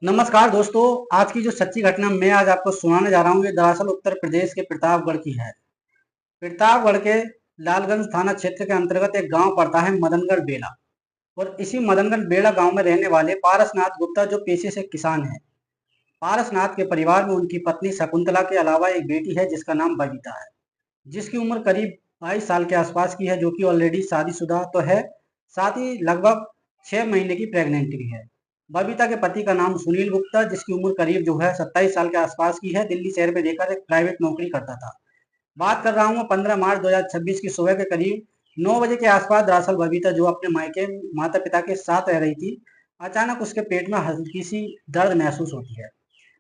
नमस्कार दोस्तों। आज की जो सच्ची घटना मैं आज आपको सुनाने जा रहा हूँ, ये दरअसल उत्तर प्रदेश के प्रतापगढ़ की है। प्रतापगढ़ के लालगंज थाना क्षेत्र के अंतर्गत एक गांव पड़ता है मदनगढ़ बेला। और इसी मदनगढ़ बेला गांव में रहने वाले पारसनाथ गुप्ता जो पेशे से किसान है। पारसनाथ के परिवार में उनकी पत्नी शकुंतला के अलावा एक बेटी है जिसका नाम बबीता है, जिसकी उम्र करीब 22 साल के आसपास की है, जो कि ऑलरेडी शादीशुदा तो है, साथ ही लगभग 6 महीने की प्रेगनेंट भी है। बबीता के पति का नाम सुनील गुप्ता, जिसकी उम्र करीब जो है 27 साल के आसपास की है, दिल्ली शहर में रहकर एक प्राइवेट नौकरी करता था। बात कर रहा हूँ 15 मार्च 2026 की सुबह के करीब 9 बजे के आसपास। दरअसल बबीता जो अपने मायके माता पिता के साथ रह रही थी, अचानक उसके पेट में हल्की सी दर्द महसूस होती है।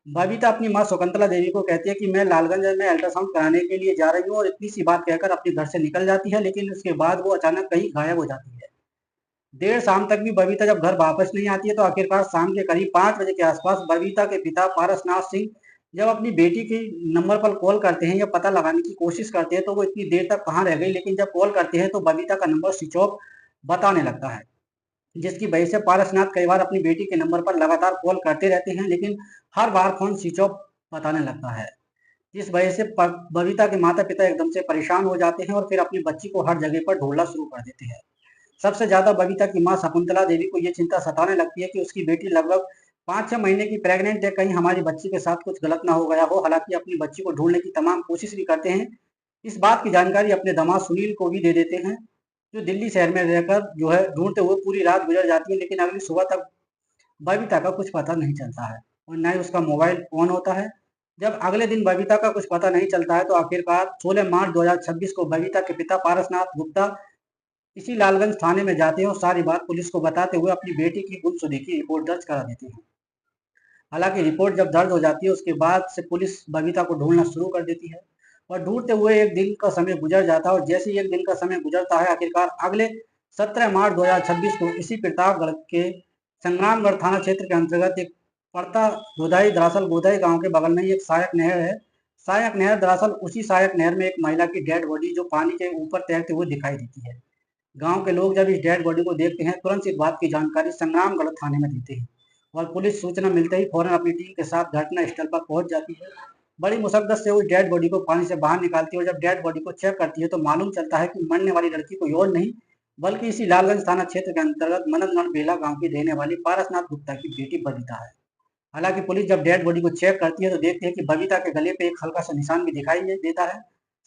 बबीता अपनी माँ शकुंतला देवी को कहती है कि मैं लालगंज में अल्ट्रासाउंड कराने के लिए जा रही हूँ, और इतनी सी बात कहकर अपने घर से निकल जाती है, लेकिन उसके बाद वो अचानक कहीं गायब हो जाती है। देर शाम तक भी बबीता जब घर वापस नहीं आती है, तो आखिरकार शाम के करीब 5 बजे के आसपास बबीता के पिता पारसनाथ सिंह जब अपनी बेटी के नंबर पर कॉल करते हैं या पता लगाने की कोशिश करते हैं, तो वो इतनी देर तक कहाँ रह गई, लेकिन जब कॉल करते हैं तो बबीता का नंबर स्विच ऑफ बताने लगता है, जिसकी वजह से पारसनाथ कई बार अपनी बेटी के नंबर पर लगातार कॉल करते रहते हैं, लेकिन हर बार फोन स्विच ऑफ बताने लगता है। इस वजह से बबीता के माता पिता एकदम से परेशान हो जाते हैं और फिर अपनी बच्ची को हर जगह पर ढूंढना शुरू कर देते हैं। सबसे ज्यादा बबीता की मां शकुंतला देवी को ये चिंता सताने लगती है कि उसकी बेटी लगभग 5-6 महीने की प्रेग्नेंट है, कहीं हमारी बच्ची के साथ कुछ गलत ना हो गया हो। हालांकि अपनी बच्ची को ढूंढने की तमाम कोशिश भी करते हैं। इस बात की जानकारी अपने दामाद सुनील को भी दे देते हैं, जो दिल्ली शहर में रहकर जो है ढूंढते हुए पूरी रात गुजर जाती है, लेकिन अगली सुबह तक बबीता का कुछ पता नहीं चलता है और न ही उसका मोबाइल ऑन होता है। जब अगले दिन बबीता का कुछ पता नहीं चलता है, तो आखिरकार 16 मार्च 2026 को बबीता के पिता पारसनाथ गुप्ता इसी लालगंज थाने में जाते हैं और सारी बात पुलिस को बताते हुए अपनी बेटी की गुमशुदगी की रिपोर्ट दर्ज करा देते हैं। हालांकि रिपोर्ट जब दर्ज हो जाती है, उसके बाद से पुलिस बबीता को ढूंढना शुरू कर देती है, और ढूंढते हुए एक दिन का समय गुजर जाता है। और जैसे ही एक दिन का समय गुजरता है, आखिरकार अगले 17 मार्च 2026 को इसी प्रतापगढ़ के संग्रामगढ़ थाना क्षेत्र के अंतर्गत एक पड़ता गोदाई, दरअसल गोदाई गांव के बगल में ही एक सहायक नहर है। सहायक नहर, दरअसल उसी सहायक नहर में एक महिला की डेड बॉडी जो पानी के ऊपर तैरते हुए दिखाई देती है। गांव के लोग जब इस डेड बॉडी को देखते हैं, तुरंत इस बात की जानकारी संग्रामगढ़ थाने में देते हैं, और पुलिस सूचना मिलते ही फौरन अपनी टीम के साथ घटना स्थल पर पहुंच जाती है। बड़ी मुशक्कत से उस डेड बॉडी को पानी से बाहर निकालती है, और जब डेड बॉडी को चेक करती है तो मालूम चलता है कि मरने वाली लड़की कोई और नहीं, बल्कि इसी लालगंज थाना क्षेत्र के अंतर्गत मननगढ़ बेला गांव की रहने वाली पारसनाथ गुप्ता की बेटी बबीता है। हालांकि पुलिस जब डेड बॉडी को चेक करती है, तो देखती है कि बबीता के गले पे एक हल्का सा निशान भी दिखाई देता है।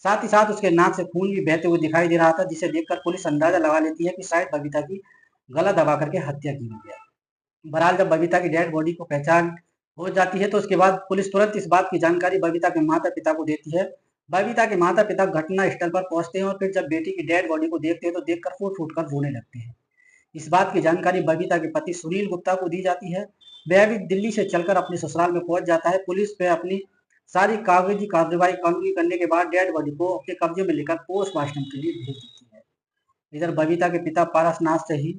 साथ ही साथ उसके नाक से खून भी बहते हुए दिखाई दे रहा था, जिसे देखकर पुलिस अंदाजा लगा लेती है कि शायद बबीता की गला दबा करके हत्या की गई है। बहरहाल जब बबीता की डेड बॉडी को पहचान हो जाती है, तो उसके बाद पुलिस तुरंत इस बात की जानकारी बबीता के माता पिता को देती है। बबीता के माता पिता घटना स्थल पर पहुंचते हैं, और फिर जब बेटी की डेड बॉडी को देखते हैं, तो देखकर फूट फूट कर रोने लगते हैं। इस बात की जानकारी बबीता के पति सुनील गुप्ता को दी जाती है। वह भी दिल्ली से चलकर अपने ससुराल में पहुंच जाता है। पुलिस पे अपनी सारी कागजी कार्रवाई कानूनी करने के बाद डेड बॉडी को अपने कब्जे में लेकर पोस्टमार्टम के लिए भेज देती है। इधर बबीता के पिता पारसनाथ से ही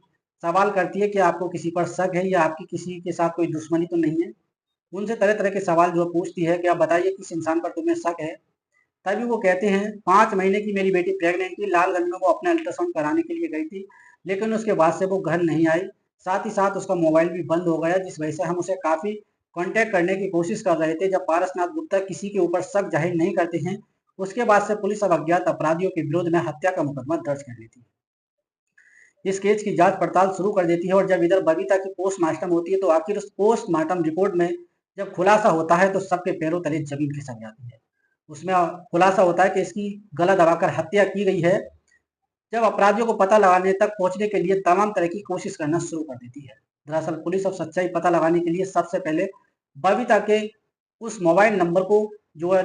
सवाल करती है कि आपको किसी पर शक है या आपकी किसी के साथ कोई दुश्मनी तो नहीं है। उनसे तरह तरह के सवाल जो पूछती है कि आप बताइए किस इंसान पर तुम्हें शक है। तभी वो कहते हैं 5 महीने की मेरी बेटी प्रेग्नेंट थी, लालगंज में वो अपने अल्ट्रासाउंड कराने के लिए गई थी, लेकिन उसके बाद से वो घर नहीं आई। साथ ही साथ उसका मोबाइल भी बंद हो गया, जिस वजह से हम उसे काफी कांटेक्ट करने की कोशिश कर रहे थे। जब पारसनाथ गुप्ता किसी के ऊपर शक जाहिर नहीं करते हैं, उसके बाद से पुलिस अब अज्ञात अपराधियों के विरोध में हत्या का मुकदमा दर्ज कर लेती है। इस केस की जांच पड़ताल शुरू कर देती है, और जब इधर बबीता की पोस्टमार्टम होती है, तो आखिर उस पोस्टमार्टम रिपोर्ट में जब खुलासा होता है, तो सबके पैरों तले जमीन खिसक जाती है। उसमें खुलासा होता है कि इसकी गला दबाकर हत्या की गई है, जब अपराधियों को पता लगाने तक पहुंचने के लिए तमाम तरह की कोशिश करना शुरू कर देती है। दरअसल पुलिस अब सच्चाई पता लगाने के लिए सबसे पहले बबीता के उस मोबाइल नंबर को जो है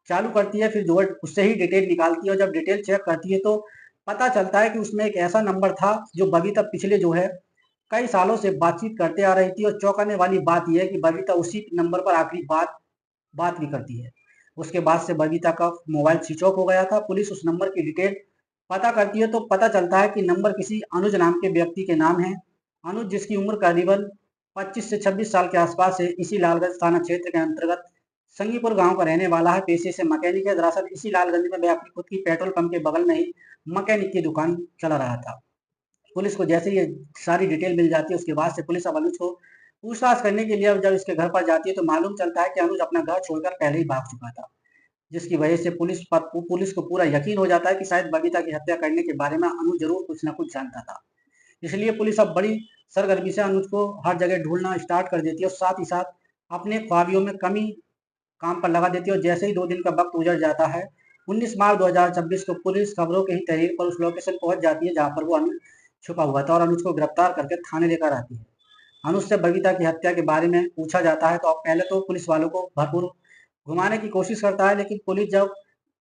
चालू करती है, फिर जो है उससे ही डिटेल निकालती है, और जब डिटेल चेक करती है, तो पता चलता है कि उसमें एक ऐसा नंबर था जो बबीता पिछले जो है कई सालों से बातचीत करते आ रही थी। और चौंकाने वाली बात यह है कि बबीता उसी नंबर पर आखिरी बात बात भी करती है। उसके बाद से बबीता का मोबाइल स्विच ऑफ हो गया था। पुलिस उस नंबर की डिटेल पता करती है, तो पता चलता है कि नंबर किसी अनुज नाम के व्यक्ति के नाम है। अनुज, जिसकी उम्र करीबन 25 से 26 साल के आसपास है, इसी लालगंज थाना क्षेत्र के अंतर्गत संगीपुर गांव का रहने वाला है, पेशे से मैकेनिक है। दरअसल इसी लालगंज में वह अपनी खुद की पेट्रोल पंप के बगल में ही मैकेनिक की दुकान चला रहा था। पुलिस को जैसे ये सारी डिटेल मिल जाती है, उसके बाद से पुलिस अब अनुज को पूछताछ करने के लिए अब जब इसके घर पर जाती है तो मालूम चलता है कि अनुज अपना घर छोड़कर पहले ही भाग चुका था, जिसकी वजह से पुलिस को पूरा यकीन हो जाता है कि शायद बबीता की हत्या करने के बारे में अनुज जरूर कुछ न कुछ जानता था। इसलिए पुलिस अब बड़ी सरगर्मी से अनुज को हर जगह ढूंढना स्टार्ट कर देती है और साथ ही साथ अपने ख्वाबियों में कमी काम पर लगा देती है। और जैसे ही 2 दिन का वक्त गुजर जाता है, 19 मार्च 2026 को पुलिस खबरों के ही तहरीर पर उस लोकेशन पहुंच जाती है जहां पर वो अनुज छुपा हुआ था और अनुज को गिरफ्तार करके थाने लेकर आती है। अनुज से बबीता की हत्या के बारे में पूछा जाता है तो अब पहले तो पुलिस वालों को भरपूर घुमाने की कोशिश करता है, लेकिन पुलिस जब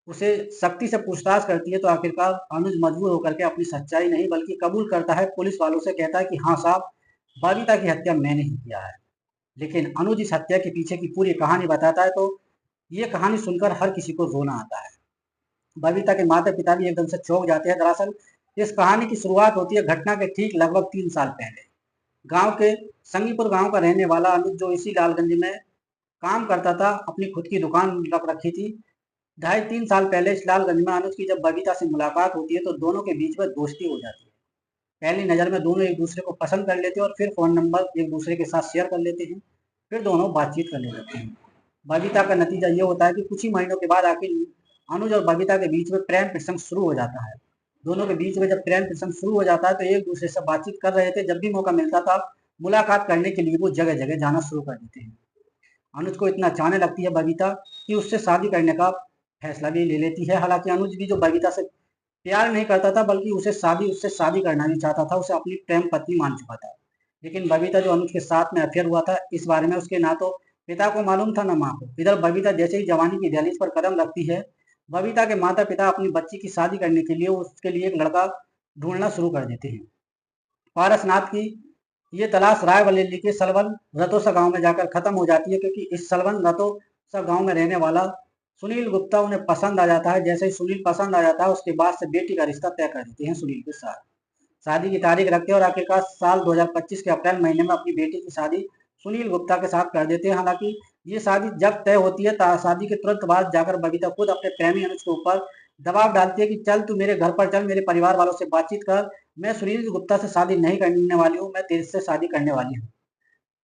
उसे सख्ती से पूछताछ करती है तो आखिरकार अनुज मजबूर होकर के अपनी सच्चाई नहीं बल्कि कबूल करता है। पुलिस वालों से कहता है कि हाँ साहब, बबीता की हत्या मैंने ही किया है। लेकिन अनुज इस हत्या के पीछे की पूरी कहानी बताता है तो ये कहानी सुनकर हर किसी को रोना आता है। बबीता के माता पिता भी एकदम से चौंक जाते हैं। दरअसल इस कहानी की शुरुआत होती है घटना के ठीक लगभग 3 साल पहले। गांव के संगीपुर गांव का रहने वाला अनुज, जो इसी लालगंज में काम करता था, अपनी खुद की दुकान रख रखी थी। 2.5-3 साल पहले इस लालगंज में अनुज की जब बबीता से मुलाकात होती है तो दोनों के बीच में दोस्ती हो जाती है। पहली नज़र में दोनों एक दूसरे को पसंद कर लेते हैं और फिर फ़ोन नंबर एक दूसरे के साथ शेयर कर लेते हैं। फिर दोनों बातचीत करने लगते हैं। बबीता का नतीजा ये होता है कि कुछ ही महीनों के बाद आखिर अनुज और बबीता के बीच में प्रेम प्रसंग शुरू हो जाता है। दोनों के बीच में जब प्रेम प्रसंग शुरू हो जाता है तो एक दूसरे से बातचीत कर रहे थे। जब भी मौका मिलता था मुलाकात करने के लिए वो जगह जगह जाना शुरू कर देते हैं। अनुज को इतना चाहने लगती है बबीता कि उससे शादी करने का फैसला भी ले लेती है। हालांकि अनुज भी जो बबीता से प्यार नहीं करता था बल्कि उससे शादी करना नहीं चाहता था, उसे अपनी प्रेम पत्नी मान चुका था। लेकिन बबीता जो अनुज के साथ में अफेयर हुआ था, इस बारे में उसके ना तो पिता को मालूम था ना माँ को। इधर बबीता जैसे ही जवानी की दहलीज पर कदम रखती है, बबीता के माता पिता अपनी बच्ची की शादी करने के लिए उसके लिए एक लड़का ढूंढना शुरू कर देते हैं। पारसनाथ की ये तलाश रायबरेली के सलवन रतोसा गांव में जाकर खत्म हो जाती है, क्योंकि इस सलवन रतोसा गांव में रहने वाला सुनील गुप्ता उन्हें पसंद आ जाता है। जैसे ही सुनील पसंद आ जाता है उसके बाद से बेटी का रिश्ता तय कर देते हैं सुनील के साथ। शादी की तारीख रखते हैं और आखिरकार साल 2025 के अप्रैल महीने में अपनी बेटी की शादी सुनील गुप्ता के साथ कर देते हैं। हालांकि ये शादी जब तय होती है शादी के तुरंत बाद जाकर बबीता खुद अपने प्रेमी अनुज के ऊपर दबाव डालती है कि चल तू मेरे घर पर चल, मेरे परिवार वालों से बातचीत कर, मैं सुनील गुप्ता से शादी नहीं करने वाली हूँ, मैं तेरे से शादी करने वाली हूँ।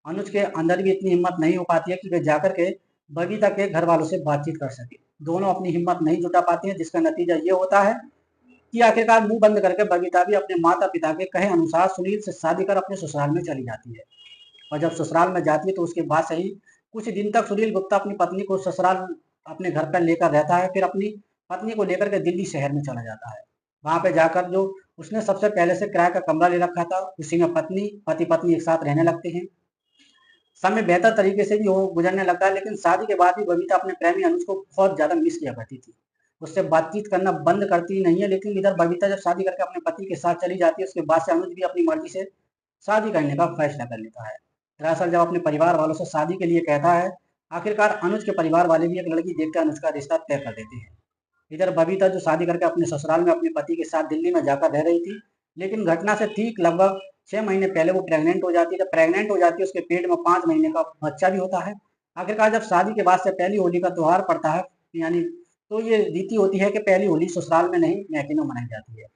अनुज के अंदर भी इतनी हिम्मत नहीं हो पाती है कि वे जाकर के बबीता के घर वालों से बातचीत कर सके। दोनों अपनी हिम्मत नहीं जुटा पाते हैं, जिसका नतीजा ये होता है कि आखिरकार मुंह बंद करके बबीता भी अपने माता पिता के कहे अनुसार सुनील से शादी कर अपने ससुराल में चली जाती है। और जब ससुराल में जाती है तो उसके बाद से ही कुछ दिन तक सुनील गुप्ता अपनी पत्नी को ससुराल अपने घर पर लेकर रहता है। फिर अपनी पत्नी को लेकर के दिल्ली शहर में चला जाता है। वहां पे जाकर जो उसने सबसे पहले से किराए का कमरा ले रखा था, उसी में पति पत्नी एक साथ रहने लगते हैं। समय बेहतर तरीके से भी हो गुजरने लगता है, लेकिन शादी के बाद भी बबीता अपने प्रेमी अनुज को बहुत ज्यादा मिस किया करती थी। उससे बातचीत करना बंद करती नहीं है। लेकिन इधर बबीता जब शादी करके अपने पति के साथ चली जाती है, उसके बाद से अनुज भी अपनी मर्जी से शादी करने का फैसला कर लेता है। दरअसल जब अपने परिवार वालों से शादी के लिए कहता है, आखिरकार अनुज के परिवार वाले भी एक लड़की देखकर अनुज का रिश्ता तय कर देते हैं। इधर बबीता जो शादी करके अपने ससुराल में अपने पति के साथ दिल्ली में जाकर रह रही थी, लेकिन घटना से ठीक लगभग 6 महीने पहले वो प्रेग्नेंट हो जाती है। जब प्रेग्नेंट हो जाती है उसके पेट में 5 महीने का बच्चा भी होता है। आखिरकार जब शादी के बाद से पहली होली का त्योहार पड़ता है, यानी तो ये रीति होती है कि पहली होली ससुराल में नहीं मैके में मनाई जाती है।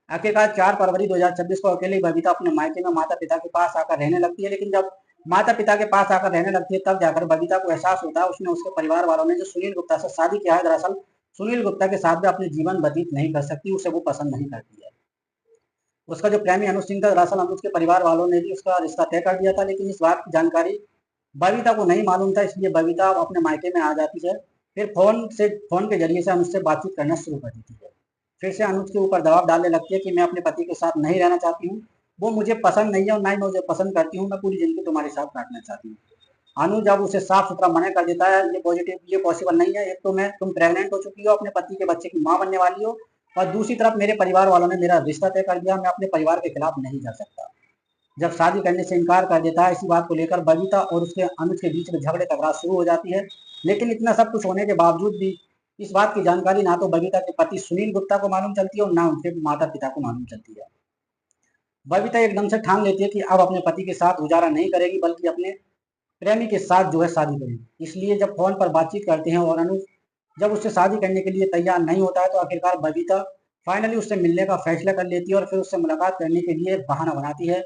आखिरकार 4 फरवरी 2026 को अकेले ही बबीता अपने मायके में माता पिता के पास आकर रहने लगती है। लेकिन जब माता पिता के पास आकर रहने लगती है तब जाकर बबीता को एहसास होता है उसने उसके परिवार वालों ने जो सुनील गुप्ता से शादी किया है, दरअसल सुनील गुप्ता के साथ भी अपने जीवन व्यतीत नहीं कर सकती, उसे वो पसंद नहीं करती है। उसका जो प्रेमी अनुज सिंह था, दरअसल अनुज के परिवार वालों ने भी उसका रिश्ता तय कर दिया था, लेकिन इस बात की जानकारी बबीता को नहीं मालूम था। इसलिए बबीता अपने मायके में आ जाती है। फिर फोन के जरिए से अनुज से बातचीत करना शुरू कर देती है। फिर से अनुज के ऊपर दबाव डालने लगती है कि मैं अपने पति के साथ नहीं रहना चाहती हूँ, वो मुझे पसंद नहीं है और ना ही मैं मुझे पसंद करती हूँ, मैं पूरी जिंदगी तुम्हारे साथ काटना चाहती हूँ। अनुज जब उसे साफ सुथरा मना कर देता है, ये पॉसिबल नहीं है। एक तो मैं तुम प्रेग्नेंट हो चुकी हो, अपने पति के बच्चे की माँ बनने वाली हो, और दूसरी तरफ मेरे परिवार वालों ने मेरा रिश्ता तय कर दिया, मैं अपने परिवार के खिलाफ नहीं जा सकता। जब शादी करने से इनकार कर देता है, इसी बात को लेकर बबीता और उसके अनुज के बीच में झगड़े तकरार शुरू हो जाती है। लेकिन इतना सब कुछ होने के बावजूद भी इस बात की जानकारी ना तो बबीता के पति सुनील गुप्ता को मालूम चलती है और ना उनके माता पिता को मालूम चलती है। बबीता एकदम से ठान लेती है कि अब अपने पति के साथ गुजारा नहीं करेगी, बल्कि अपने प्रेमी के साथ जो है शादी करेगी। इसलिए जब फोन पर बातचीत करते हैं और अनुज जब उससे शादी करने के लिए तैयार नहीं होता है, तो आखिरकार बबीता फाइनली उससे मिलने का फैसला कर लेती है और फिर उससे मुलाकात करने के लिए बहाना बनाती है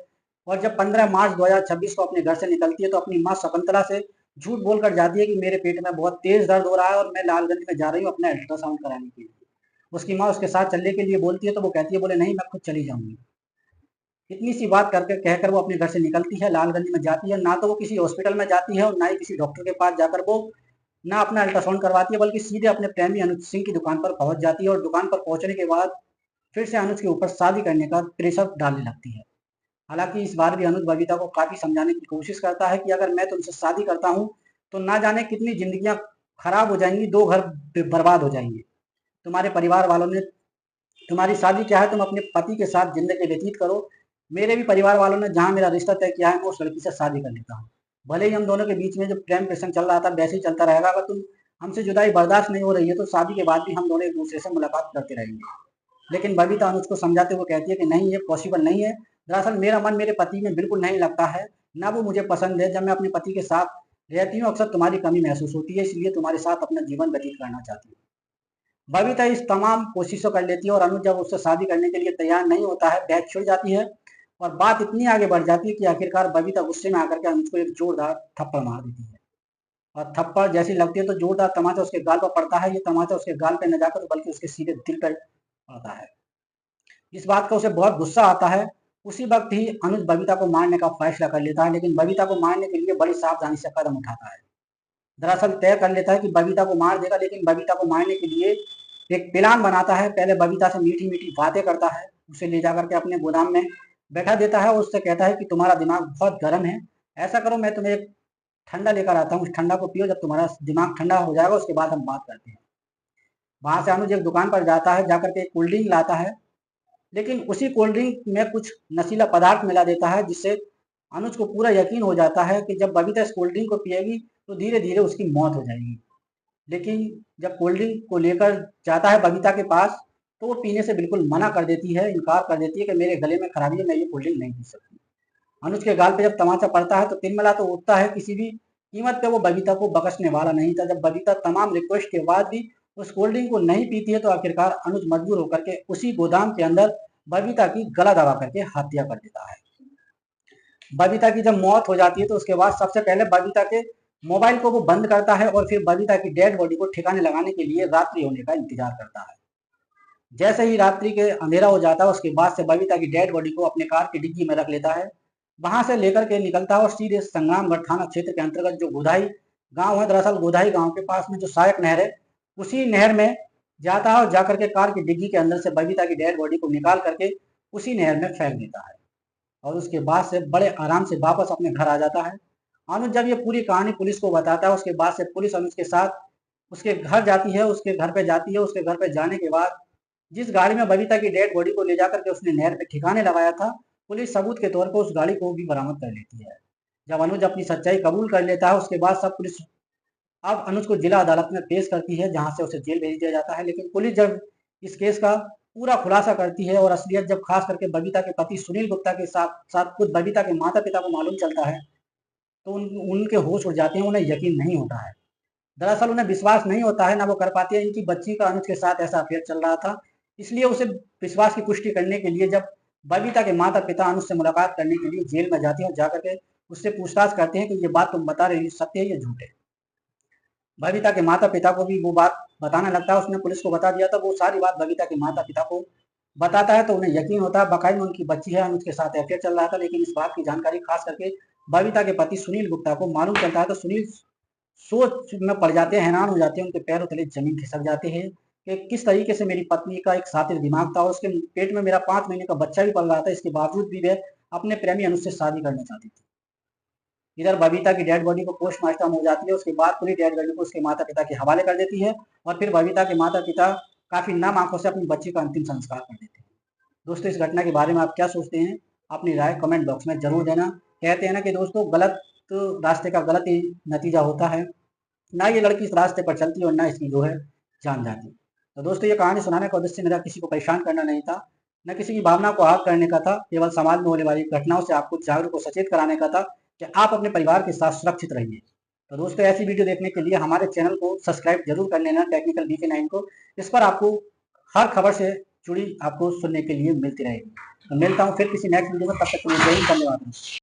और जब 15 मार्च 2026 को अपने घर से निकलती है तो अपनी माँ शकुंतला से झूठ बोलकर जाती है कि मेरे पेट में बहुत तेज दर्द हो रहा है और मैं लालगंज में जा रही हूँ अपना अल्ट्रासाउंड कराने के लिए। उसकी माँ उसके साथ चलने के लिए बोलती है तो वो कहती है, बोले नहीं, मैं खुद चली जाऊंगी। इतनी सी बात करके कहकर वो अपने घर से निकलती है, लालगंज में जाती है। ना तो वो किसी हॉस्पिटल में जाती है और ना ही किसी डॉक्टर के पास जाकर वो ना अपना अल्ट्रासाउंड करवाती है, बल्कि सीधे अपने प्रेमी अनुज सिंह की दुकान पर पहुंच जाती है और दुकान पर पहुंचने के बाद फिर से अनुज के ऊपर शादी करने का प्रेशर डालने लगती है। हालांकि इस बार भी अनुज बबीता को काफी समझाने की कोशिश करता है कि अगर मैं तुमसे शादी करता हूँ तो ना जाने कितनी जिंदगियां खराब हो जाएंगी, 2 घर बर्बाद हो जाएंगे। तुम्हारे परिवार वालों ने तुम्हारी शादी क्या है, तुम अपने पति के साथ जिंदगी व्यतीत करो। मेरे भी परिवार वालों ने जहाँ मेरा रिश्ता तय किया है मैं उस लड़की से शादी कर लेता हूँ। भले ही हम दोनों के बीच में जो प्रेम प्रसंग चल रहा था वैसे ही चलता रहेगा। अगर तुम हमसे जुदाई बर्दाश्त नहीं हो रही है तो शादी के बाद भी हम दोनों एक दूसरे से मुलाकात करते रहेंगे। लेकिन बबीता अनुज को समझाते हुए कहती है कि नहीं, ये पॉसिबल नहीं है। दरअसल मेरा मन मेरे पति में बिल्कुल नहीं लगता है, ना वो मुझे पसंद है। जब मैं अपने पति के साथ रहती हूँ अक्सर तुम्हारी कमी महसूस होती है, इसलिए तुम्हारे साथ अपना जीवन व्यतीत करना चाहती हूँ। बबीता इस तमाम कोशिशों कर लेती है और अनुज जब उससे शादी करने के लिए तैयार नहीं होता है, बैग छुड़ जाती है और बात इतनी आगे बढ़ जाती है कि आखिरकार बबीता गुस्से में आकर के अनुज को एक जोरदार थप्पड़ मार देती है। और थप्पड़ जैसी लगती है तो जोरदार तमाचा उसके गाल पर पड़ता है। ये तमाचा उसके गाल पे न जाकर बल्कि उसके सीधे दिल पर पड़ता है। इस बात का उसे बहुत गुस्सा आता है। उसी वक्त ही अनुज बबीता को मारने का फैसला कर लेता है, लेकिन बबीता को मारने के लिए बड़ी सावधानी से कदम उठाता है। दरअसल तय कर लेता है कि बबीता को मार देगा, लेकिन बबीता को मारने के लिए एक प्लान बनाता है। पहले बबीता से मीठी मीठी बातें करता है, उसे ले जाकर के अपने गोदाम में बैठा देता है और उससे कहता है कि तुम्हारा दिमाग बहुत गर्म है, ऐसा करो मैं तुम्हें एक ठंडा लेकर आता हूँ, उस ठंडा को पियो, जब तुम्हारा दिमाग ठंडा हो जाएगा उसके बाद हम बात करते हैं। वहां से अनुज एक दुकान पर जाता है, जाकर के एक कोल्ड ड्रिंक लाता है, लेकिन उसी कोल्ड ड्रिंक में कुछ नशीला पदार्थ मिला देता है, जिससे अनुज को पूरा यकीन हो जाता है कि जब बबीता इस कोल्ड ड्रिंक को पिएगी तो धीरे धीरे उसकी मौत हो जाएगी। लेकिन जब कोल्ड ड्रिंक को लेकर जाता है बबीता के पास तो वो पीने से बिल्कुल मना कर देती है, इनकार कर देती है कि मेरे गले में खराबी है, मैं ये कोल्ड ड्रिंक नहीं पी सकती। अनुज के गाल पे जब तमाचा पड़ता है तो तिलमिला तो उठता है, किसी भी कीमत पे वो बबीता को बख्शने वाला नहीं था। जब बबीता तमाम रिक्वेस्ट के बाद भी उस कोल्ड ड्रिंक को नहीं पीती है तो आखिरकार अनुज मजबूर होकर के उसी गोदाम के अंदर बबीता की गला दबा करके हत्या कर देता है। बबीता की जब मौत हो जाती है तो उसके बाद सबसे पहले बबीता के मोबाइल को वो बंद करता है और फिर बबीता की डेड बॉडी को ठिकाने लगाने के लिए रात्रि होने का इंतजार करता है। जैसे ही रात्रि के अंधेरा हो जाता है उसके बाद से बबीता की डेड बॉडी को अपने कार की डिग्गी में रख लेता है। वहां से लेकर के निकलता है और सीधे संग्रामगढ़ थाना क्षेत्र के अंतर्गत जो गोधाई गांव है, दरअसल गोधाई गांव के पास में जो सहायक नहर है उसी नहर में जाता है और जाकर के कार की डिग्गी के अंदर से बबीता की डेड बॉडी को निकाल करके उसी नहर में फेंक देता है और उसके बाद से बड़े आराम से वापस अपने घर आ जाता है। अनुज जब ये पूरी कहानी पुलिस को बताता है उसके बाद से पुलिस अनुज के साथ उसके घर जाती है, उसके घर पे जाती है। उसके घर पे जाने के बाद जिस गाड़ी में बबीता की डेड बॉडी को ले जाकर के उसने नहर पे ठिकाने लगाया था, पुलिस सबूत के तौर पर उस गाड़ी को भी बरामद कर लेती है। जब अनुज अपनी सच्चाई कबूल कर लेता है उसके बाद सब पुलिस अब अनुज को जिला अदालत में पेश करती है, जहां से उसे जेल भेज दिया जाता है। लेकिन पुलिस जब इस केस का पूरा खुलासा करती है और असलियत जब खास करके बबीता के पति सुनील गुप्ता के साथ साथ खुद बबीता के माता पिता को मालूम चलता है तो उनके होश उड़ जाते हैं, उन्हें यकीन नहीं होता है। दरअसल उन्हें विश्वास नहीं होता है, ना वो कर पाती है इनकी बच्ची का अनुज के साथ ऐसा अफेयर चल रहा था। इसलिए उसे विश्वास की पुष्टि करने के लिए जब बबीता के माता पिता अनुज से मुलाकात करने के लिए जेल में जाते हैं और जाकर के उससे पूछताछ करते हैं कि ये बात तुम बता रही हो सत्य है या झूठ है। बबीता के माता पिता को भी वो बात बताने लगता है, उसने पुलिस को बता दिया था, वो सारी बात बबीता के माता पिता को बताता है तो उन्हें यकीन होता है। बाकायदा उनकी बच्ची है, अनुज के साथ अफेयर चल रहा था। लेकिन इस बात की जानकारी खास करके बबीता के पति सुनील गुप्ता को मालूम चलता है तो सुनील सोच में पड़ जाते हैं, हैरान हो जाते हैं, उनके पैरों तले जमीन खिसक जाते हैं कि किस तरीके से मेरी पत्नी का एक सातिर दिमाग था और उसके पेट में मेरा 5 महीने का बच्चा भी पल रहा था, इसके बावजूद भी वह अपने प्रेमी अनुज से शादी करना चाहती थी। इधर बबीता की डेड बॉडी को पोस्टमार्टम हो जाती है, उसके बाद पूरी डेड बॉडी को उसके माता पिता के हवाले कर देती है और फिर बबीता के माता पिता काफी नम आंखों से अपनी बच्ची का अंतिम संस्कार कर देते हैं। दोस्तों, इस घटना के बारे में आप क्या सोचते हैं? अपनी राय कमेंट बॉक्स में जरूर देना। कहते हैं ना कि दोस्तों, गलत रास्ते का गलत ही नतीजा होता है। ना ये लड़की इस रास्ते पर चलती और ना इसकी जो है जान जाती। तो दोस्तों, ये कहानी सुनाने का उद्देश्य मेरा किसी को परेशान करना नहीं था, न किसी की भावना को आहत करने का था, केवल समाज में होने वाली घटनाओं से आपको जागरूक और सचेत कराने का था कि आप अपने परिवार के साथ सुरक्षित रहिए। तो दोस्तों, ऐसी वीडियो देखने के लिए हमारे चैनल को सब्सक्राइब जरूर कर लेना, टेक्निकल BK9 को। इस पर आपको हर खबर से जुड़ी आपको सुनने के लिए मिलती रहेगी। तो मिलता हूँ फिर किसी नेक्स्ट वीडियो में, तब तक के लिए जय हिंद, धन्यवाद।